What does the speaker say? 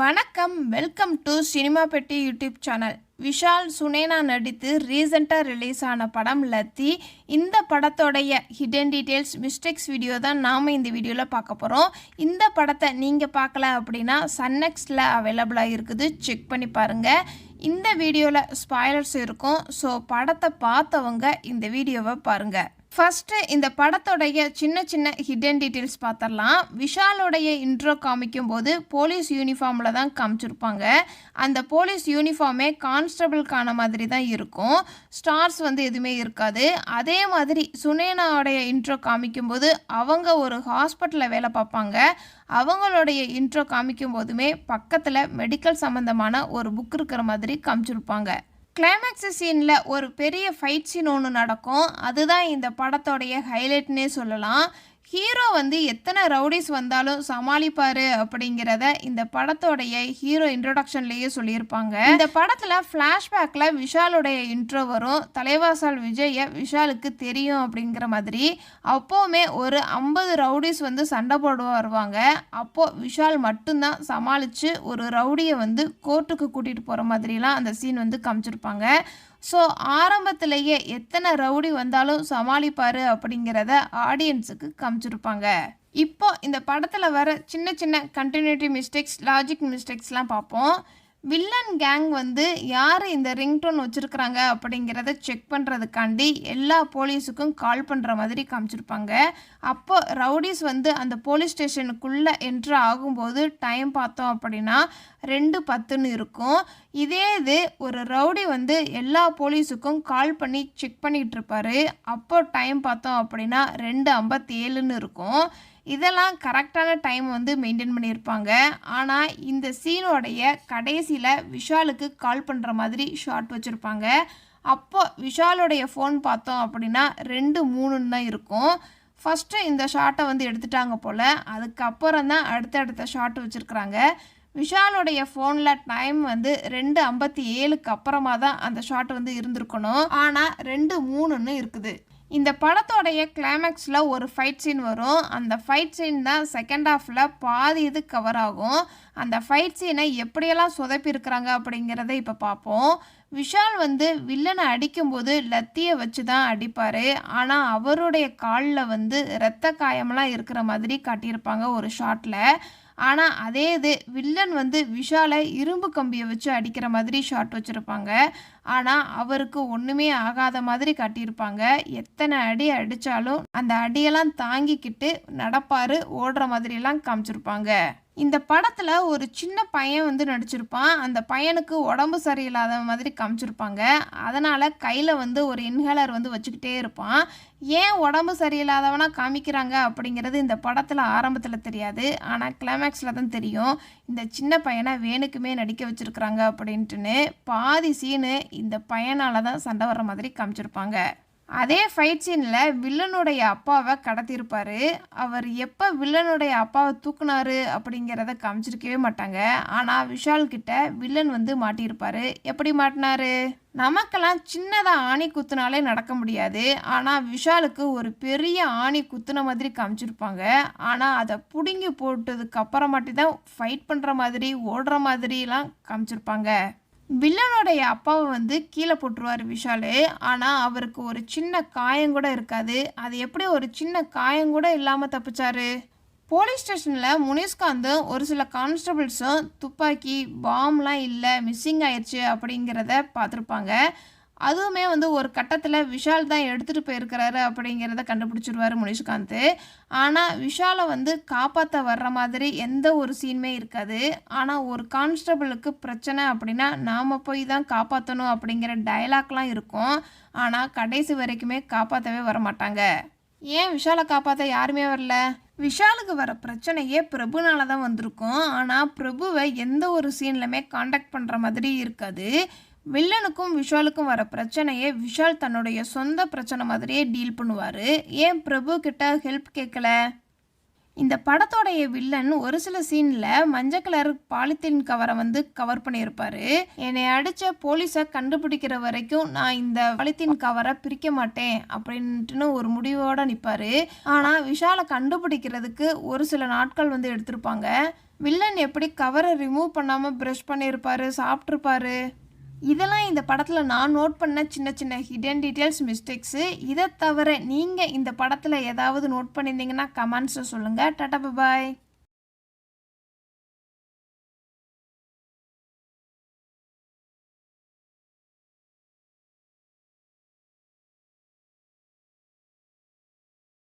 வணக்கம், welcome to cinema பெட்டி YouTube channel. Vishal Sunaina நடித்து ரீசெண்டாக ரிலீஸ் ஆன படம் லத்தி. இந்த படத்தோடைய ஹிடன் டீட்டெயில்ஸ் மிஸ்டேக்ஸ் வீடியோ தான் நாம் இந்த வீடியோவில் பார்க்க போகிறோம். இந்த படத்தை நீங்கள் பார்க்கல அப்படின்னா சன்னெக்ஸில் அவைலபிளாக இருக்குது, செக் பண்ணி பாருங்கள். இந்த வீடியோவில் ஸ்பாய்லர்ஸ் இருக்கும், ஸோ படத்தை பார்த்தவங்க இந்த வீடியோவை பாருங்கள். ஃபஸ்ட்டு இந்த படத்தோடைய சின்ன சின்ன ஹிடன் டீட்டெயில்ஸ் பார்த்துடலாம். விஷாலோடைய இன்ட்ரோ காமிக்கும் போது போலீஸ் யூனிஃபார்மில் தான் காமிச்சிருப்பாங்க. அந்த போலீஸ் யூனிஃபார்மே கான்ஸ்டபிள்கான மாதிரி தான் இருக்கும், ஸ்டார்ஸ் எதுவுமே இருக்காது. அதே மாதிரி சுனேனாவுடைய இன்ட்ரோ காமிக்கும் போது அவங்க ஒரு ஹாஸ்பிட்டலில் வேலை பார்ப்பாங்க. அவங்களுடைய இன்ட்ரோ காமிக்கும் போதுமே பக்கத்தில் மெடிக்கல் சம்மந்தமான ஒரு புக் இருக்கிற மாதிரி காமிச்சிருப்பாங்க. கிளைமேக்ஸ் சீனில் ஒரு பெரிய ஃபைட் சீன் ஒன்று நடக்கும், அதுதான் இந்த படத்தோடைய ஹைலைட்னே சொல்லலாம். ஹீரோ எத்தனை ரவுடிஸ் வந்தாலும் சமாளிப்பார் அப்படிங்கிறத இந்த படத்தோடைய ஹீரோ இன்ட்ரோடக்ஷன்லேயே சொல்லியிருப்பாங்க. இந்த படத்தில் ஃப்ளாஷ்பேக்கில் விஷாலுடைய இன்ட்ரோ வரும். தலைவாசல் விஜயை விஷாலுக்கு தெரியும் அப்படிங்கிற மாதிரி. அப்போவுமே ஒரு 50 ரவுடிஸ் சண்டை போட வருவாங்க. அப்போது விஷால் மட்டும்தான் சமாளித்து ஒரு ரவுடியை கோர்ட்டுக்கு கூட்டிகிட்டு போகிற மாதிரிலாம் அந்த சீன் காமிச்சிருப்பாங்க. ஸோ ஆரம்பத்திலேயே எத்தனை ரவுடி வந்தாலும் சமாளிப்பார் அப்படிங்கிறத ஆடியன்ஸுக்கு காமிச்சிருப்பாங்க. இப்போ இந்த படத்தில் வர சின்ன சின்ன கண்டினியூட்டி மிஸ்டேக்ஸ், லாஜிக் மிஸ்டேக்ஸ்லாம் பார்ப்போம். வில்லன் கேங் யார் இந்த ரிங்டோன் வச்சுருக்குறாங்க அப்படிங்கிறத செக் பண்ணுறதுக்காண்டி எல்லா போலீஸுக்கும் கால் பண்ணுற மாதிரி காமிச்சிருப்பாங்க. அப்போ ரவுடிஸ் அந்த போலீஸ் ஸ்டேஷனுக்குள்ளே என்ட்ரு ஆகும்போது டைம் பார்த்தோம் அப்படின்னா 2:10 இருக்கும். இதே இது ஒரு ரவுடி எல்லா போலீஸுக்கும் கால் பண்ணி செக் பண்ணிகிட்டு இருப்பார். அப்போ டைம் பார்த்தோம் அப்படின்னா 2:57 இருக்கும். இதெல்லாம் கரெக்டான டைம் மெயின்டைன் பண்ணியிருப்பாங்க. ஆனால் இந்த சீனோடைய கடைசியில் விஷாலுக்கு கால் பண்ணுற மாதிரி ஷாட் வச்சுருப்பாங்க. அப்போ விஷாலுடைய ஃபோன் பார்த்தோம் அப்படின்னா 2:03 தான் இருக்கும். ஃபஸ்ட்டு இந்த ஷாட்டை எடுத்துட்டாங்க போல், அதுக்கப்புறம் தான் அடுத்தடுத்த ஷாட் வச்சுருக்குறாங்க. விஷாலுடைய ஃபோனில் டைம் 2:57க்கு அப்புறமா தான் அந்த ஷாட் இருந்திருக்கணும், ஆனால் 2:03 இருக்குது. இந்த படத்தோடைய கிளைமேக்ஸில் ஒரு ஃபைட் சீன் வரும். அந்த ஃபைட் சீன் தான் செகண்ட் ஹாஃபில் பாதி இது கவர் ஆகும். அந்த ஃபைட் சீனை எப்படியெல்லாம் சொதப்பியிருக்கிறாங்க அப்படிங்கிறத இப்போ பார்ப்போம். விஷால் வில்லனை அடிக்கும்போது லத்தியை வச்சு தான் அடிப்பார். ஆனால் அவருடைய காலில் இரத்த காயமெல்லாம் இருக்கிற மாதிரி காட்டியிருப்பாங்க ஒரு ஷாட்டில். ஆனால் அதே இது வில்லன் விஷாலை இரும்பு கம்பியை வச்சு அடிக்கிற மாதிரி ஷாட் வச்சுருப்பாங்க. ஆனால் அவருக்கு ஒன்றுமே ஆகாத மாதிரி காட்டியிருப்பாங்க. எத்தனை அடி அடித்தாலும் அந்த அடியெல்லாம் தாங்கிக்கிட்டு நடப்பார், ஓடுற மாதிரியெல்லாம் காமிச்சிருப்பாங்க. இந்த படத்தில் ஒரு சின்ன பையன் நடிச்சிருப்பான். அந்த பையனுக்கு உடம்பு சரியில்லாத மாதிரி காமிச்சிருப்பாங்க. அதனால் கையில் ஒரு இன்ஹேலர் வச்சுக்கிட்டே இருப்பான். ஏன் உடம்பு சரியில்லாதவனா காமிக்கிறாங்க அப்படிங்கிறது இந்த படத்தில் ஆரம்பத்தில் தெரியாது, ஆனால் கிளைமேக்ஸில் தான் தெரியும். இந்த சின்ன பையனை வேணுக்குமே நடிக்க வச்சுருக்குறாங்க அப்படின்ட்டுன்னு பாதி சீனு இந்த பையனால் தான் சண்டை வர்ற மாதிரி காமிச்சிருப்பாங்க. அதே ஃபைட் சீனில் வில்லனுடைய அப்பாவை கடத்தியிருப்பார். அவர் எப்போ வில்லனுடைய அப்பாவை தூக்குனாரு அப்படிங்கிறத காமிச்சிருக்கவே மாட்டாங்க. ஆனால் விஷால்கிட்ட வில்லன் மாட்டியிருப்பார். எப்படி மாட்டினாரு? நமக்கெல்லாம் சின்னதாக ஆணி குத்துனாலே நடக்க முடியாது, ஆனால் விஷாலுக்கு ஒரு பெரிய ஆணி குத்துன மாதிரி காமிச்சிருப்பாங்க. ஆனால் அதை பிடுங்கி போட்டதுக்கு அப்புறமாட்டி தான் ஃபைட் பண்ணுற மாதிரி ஓடுற மாதிரிலாம் காமிச்சிருப்பாங்க. வில்லனுடைய அப்பாவை கீழே போட்டுருவார் விஷாலு. ஆனால் அவருக்கு ஒரு சின்ன காயம் கூட இருக்காது. அது எப்படி ஒரு சின்ன காயம் கூட இல்லாமல் தப்பிச்சாரு? போலீஸ் ஸ்டேஷனில் முனிஷ்காந்தும் ஒரு சில கான்ஸ்டபிள்ஸும் துப்பாக்கி பாம்லாம் இல்லை, மிஸ்ஸிங் ஆயிடுச்சு அப்படிங்கிறத பார்த்துருப்பாங்க. அதுவுமே ஒரு கட்டத்தில் விஷால் தான் எடுத்துகிட்டு போயிருக்கிறாரு அப்படிங்கிறத கண்டுபிடிச்சிருவார் முனிஷ்காந்த். ஆனால் விஷாலை காப்பாற்ற வர்ற மாதிரி எந்த ஒரு சீனுமே இருக்காது. ஆனால் ஒரு கான்ஸ்டபிளுக்கு பிரச்சனை அப்படின்னா நாம் போய் தான் காப்பாற்றணும் அப்படிங்கிற டயலாக்லாம் இருக்கும். ஆனால் கடைசி வரைக்குமே காப்பாற்றவே வரமாட்டாங்க. ஏன் விஷாலை காப்பாற்ற யாருமே வரல? விஷாலுக்கு வர பிரச்சனையே பிரபுனால தான் வந்திருக்கும். ஆனால் பிரபுவை எந்த ஒரு சீன்லையுமே காண்டாக்ட் பண்ணுற மாதிரி இருக்காது. வில்லனுக்கும் விஷாலுக்கும் வர பிரச்சனையே விஷால் தன்னுடைய சொந்த பிரச்சனை மாதிரியே டீல் பண்ணுவார். ஏன் பிரபு கிட்ட ஹெல்ப் கேட்கல? இந்த படத்தோடைய வில்லன் ஒரு சில சீனில் மஞ்சள் கலர் பாலித்தீன் கவரை கவர் பண்ணியிருப்பார். என்னை அடித்த போலீஸை கண்டுபிடிக்கிற வரைக்கும் நான் இந்த பாலித்தீன் கவரை பிரிக்க மாட்டேன் அப்படின்ட்டுன்னு ஒரு முடிவோடு நிற்பார். ஆனால் விஷாலை கண்டுபிடிக்கிறதுக்கு ஒரு சில நாட்கள் எடுத்திருப்பாங்க. வில்லன் எப்படி கவரை ரிமூவ் பண்ணாமல் ப்ரஷ் பண்ணியிருப்பாரு, சாப்பிட்ருப்பாரு. இதெல்லாம் இந்த படத்தில் நான் நோட் பண்ண சின்ன சின்ன ஹிடன் டீட்டெயில்ஸ், மிஸ்டேக்ஸு. இதை தவிர நீங்கள் இந்த படத்தில் ஏதாவது நோட் பண்ணியிருந்தீங்கன்னா கமெண்ட்ஸை சொல்லுங்கள். டாடா பாய்.